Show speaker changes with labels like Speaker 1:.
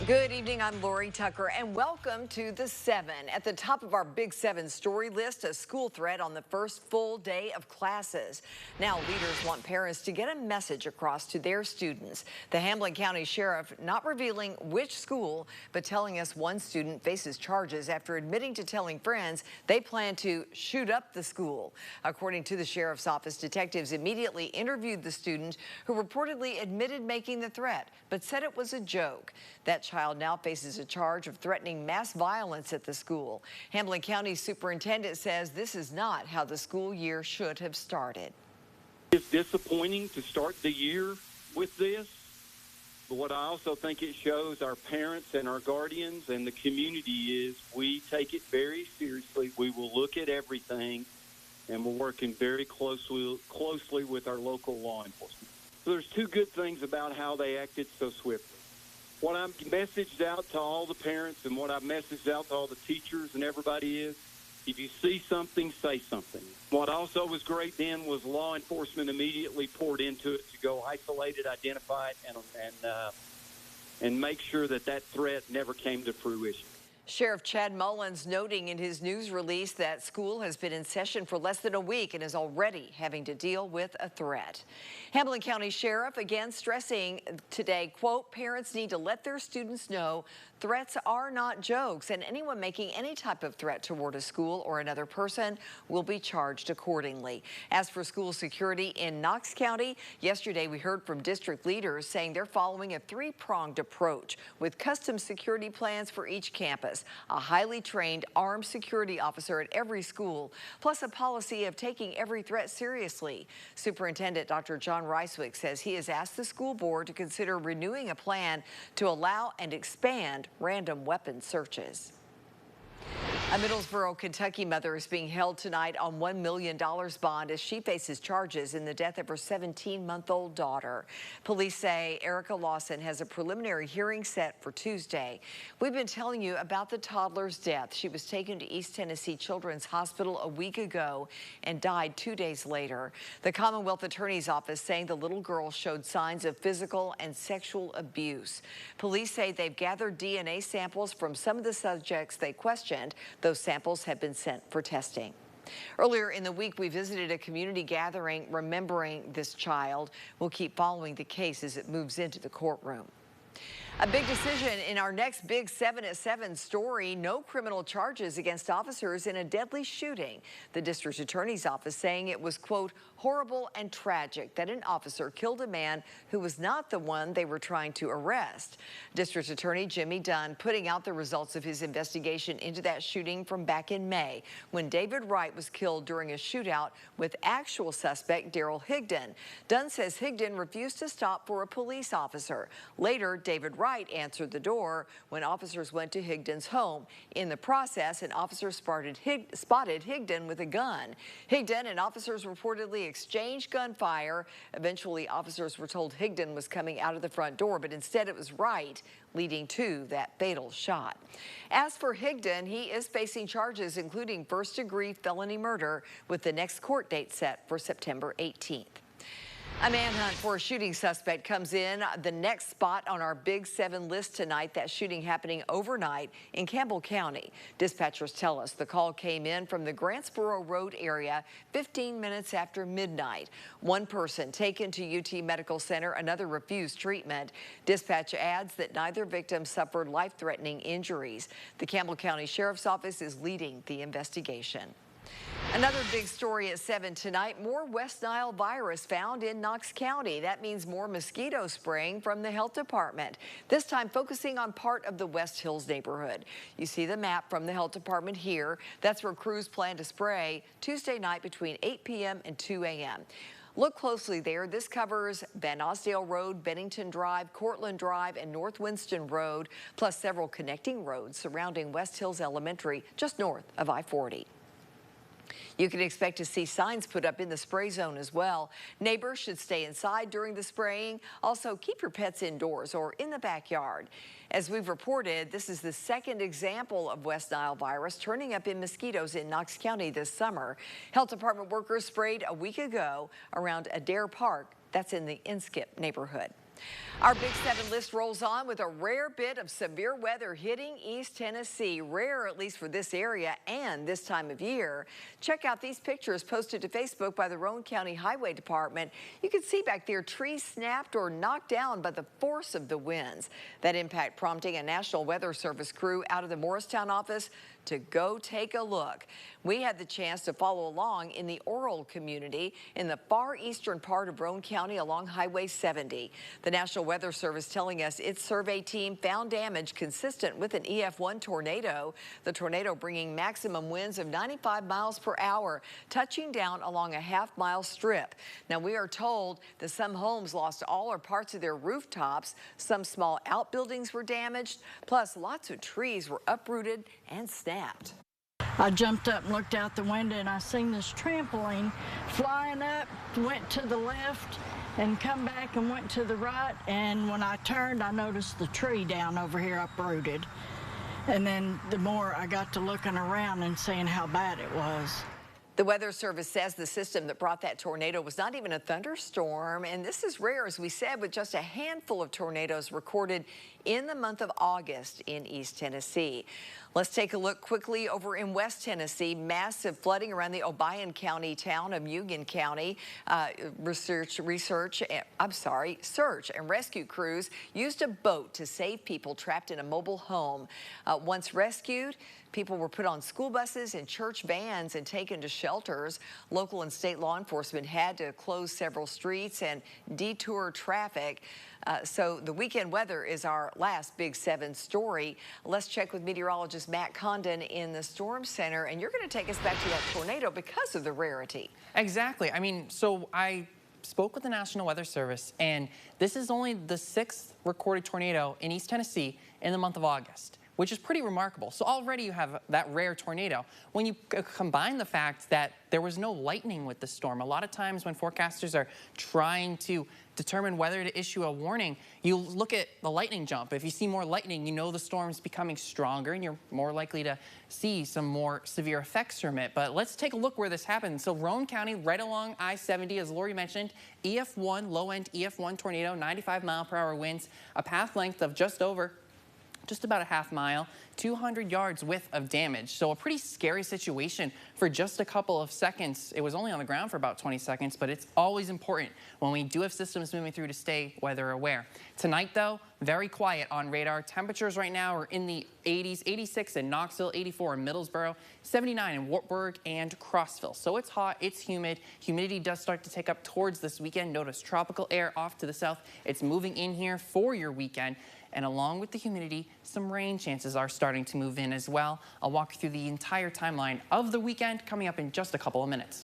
Speaker 1: Good evening, I'm Lori Tucker, and welcome to The 7. At the top of our Big 7 story list, a school threat on the first full day of classes. Now, leaders want parents to get a message across to their students. The Hamilton County Sheriff not revealing which school, but telling us one student faces charges after admitting to telling friends they plan to shoot up the school. According to the Sheriff's Office, detectives immediately interviewed the student who reportedly admitted making the threat, but said it was a joke. That child now faces a charge of threatening mass violence at the school. Hamilton County Superintendent says this is not how the school year should have started.
Speaker 2: It's disappointing to start the year with this, but what I also think it shows our parents and our guardians and the community is we take it very seriously. We will look at everything, and we're working very closely with our local law enforcement. So there's two good things about how they acted so swiftly. What I've messaged out to all the parents and what I've messaged out to all the teachers and everybody is, if you see something, say something. What also was great then was law enforcement immediately poured into it to go isolate it, identify it, and make sure that that threat never came to fruition.
Speaker 1: Sheriff Chad Mullins noting in his news release that school has been in session for less than a week and is already having to deal with a threat. Hamilton County Sheriff again stressing today, quote, parents need to let their students know threats are not jokes, and anyone making any type of threat toward a school or another person will be charged accordingly. As for school security in Knox County, yesterday we heard from district leaders saying they're following a three-pronged approach with custom security plans for each campus, a highly trained armed security officer at every school, plus a policy of taking every threat seriously. Superintendent Dr. John Ricewick says he has asked the school board to consider renewing a plan to allow and expand random weapon searches. A Middlesboro, Kentucky mother is being held tonight on $1 million bond as she faces charges in the death of her 17-month-old daughter. Police say Erica Lawson has a preliminary hearing set for Tuesday. We've been telling you about the toddler's death. She was taken to East Tennessee Children's Hospital a week ago and died 2 days later. The Commonwealth Attorney's Office saying the little girl showed signs of physical and sexual abuse. Police say they've gathered DNA samples from some of the subjects they questioned. Those samples have been sent for testing. Earlier in the week, we visited a community gathering remembering this child. We'll keep following the case as it moves into the courtroom. A big decision in our next Big 7 at 7 story. No criminal charges against officers in a deadly shooting. The district attorney's office saying it was, quote, horrible and tragic that an officer killed a man who was not the one they were trying to arrest. District Attorney Jimmy Dunn putting out the results of his investigation into that shooting from back in May when David Wright was killed during a shootout with actual suspect Daryl Higdon. Dunn says Higdon refused to stop for a police officer. Later, David Wright answered the door when officers went to Higdon's home. In the process, an officer spotted Higdon with a gun. Higdon and officers reportedly exchanged gunfire. Eventually, officers were told Higdon was coming out of the front door, but instead it was Wright, leading to that fatal shot. As for Higdon, he is facing charges including first-degree felony murder with the next court date set for September 18th. A manhunt for a shooting suspect comes in the next spot on our Big 7 list tonight. That shooting happening overnight in Campbell County. Dispatchers tell us the call came in from the Grantsboro Road area 15 minutes after midnight. One person taken to UT Medical Center, another refused treatment. Dispatch adds that neither victim suffered life-threatening injuries. The Campbell County Sheriff's Office is leading the investigation. Another big story at 7 tonight, more West Nile virus found in Knox County. That means more mosquito spraying from the health department, this time focusing on part of the West Hills neighborhood. You see the map from the health department here. That's where crews plan to spray Tuesday night between 8 p.m. and 2 a.m. Look closely there. This covers Van Osdale Road, Bennington Drive, Cortland Drive, and North Winston Road, plus several connecting roads surrounding West Hills Elementary, just north of I-40. You can expect to see signs put up in the spray zone as well. Neighbors should stay inside during the spraying. Also, keep your pets indoors or in the backyard. As we've reported, this is the second example of West Nile virus turning up in mosquitoes in Knox County this summer. Health department workers sprayed a week ago around Adair Park. That's in the Inskip neighborhood. Our Big 7 list rolls on with a rare bit of severe weather hitting East Tennessee. Rare, at least for this area and this time of year. Check out these pictures posted to Facebook by the Roane County Highway Department. You can see back there trees snapped or knocked down by the force of the winds. That impact prompting a National Weather Service crew out of the Morristown office to go take a look. We had the chance to follow along in the Oral community in the far eastern part of Roane County along Highway 70. The National Weather Service telling us its survey team found damage consistent with an EF1 tornado. The tornado bringing maximum winds of 95 miles per hour, touching down along a half-mile strip. Now, we are told that some homes lost all or parts of their rooftops. Some small outbuildings were damaged, plus lots of trees were uprooted and snapped.
Speaker 3: I jumped up and looked out the window and I seen this trampoline flying up, went to the left and come back and went to the right, and when I turned I noticed the tree down over here uprooted. And then the more I got to looking around and seeing how bad it was.
Speaker 1: The Weather Service says the system that brought that tornado was not even a thunderstorm, and this is rare, as we said, with just a handful of tornadoes recorded in the month of August in East Tennessee. Let's take a look quickly over in West Tennessee. Massive flooding around the Obion County town of Union County. Search and rescue crews used a boat to save people trapped in a mobile home. Once rescued, people were put on school buses and church vans and taken to shelters. Local and state law enforcement had to close several streets and detour traffic. So the weekend weather is our last Big 7 story. Let's check with meteorologist Matt Condon in the Storm Center, and you're going to take us back to that tornado because of the rarity.
Speaker 4: Exactly. I mean, so I spoke with the National Weather Service, and this is only the 6th recorded tornado in East Tennessee in the month of August, which is pretty remarkable. So already you have that rare tornado. When you combine the fact that there was no lightning with the storm, a lot of times when forecasters are trying to determine whether to issue a warning, you look at the lightning jump. If you see more lightning, you know the storm's becoming stronger and you're more likely to see some more severe effects from it. But let's take a look where this happened. So Roane County, right along I-70, as Lori mentioned, EF1, low-end EF1 tornado, 95-mile-per-hour winds, a path length of just about a half mile, 200 yards width of damage. So a pretty scary situation for just a couple of seconds. It was only on the ground for about 20 seconds, but it's always important when we do have systems moving through to stay weather aware. Tonight, though, very quiet on radar. Temperatures right now are in the 80s, 86 in Knoxville, 84 in Middlesboro, 79 in Wartburg and Crossville. So it's hot, it's humid. Humidity does start to take up towards this weekend. Notice tropical air off to the south. It's moving in here for your weekend. And along with the humidity, some rain chances are starting to move in as well. I'll walk you through the entire timeline of the weekend coming up in just a couple of minutes.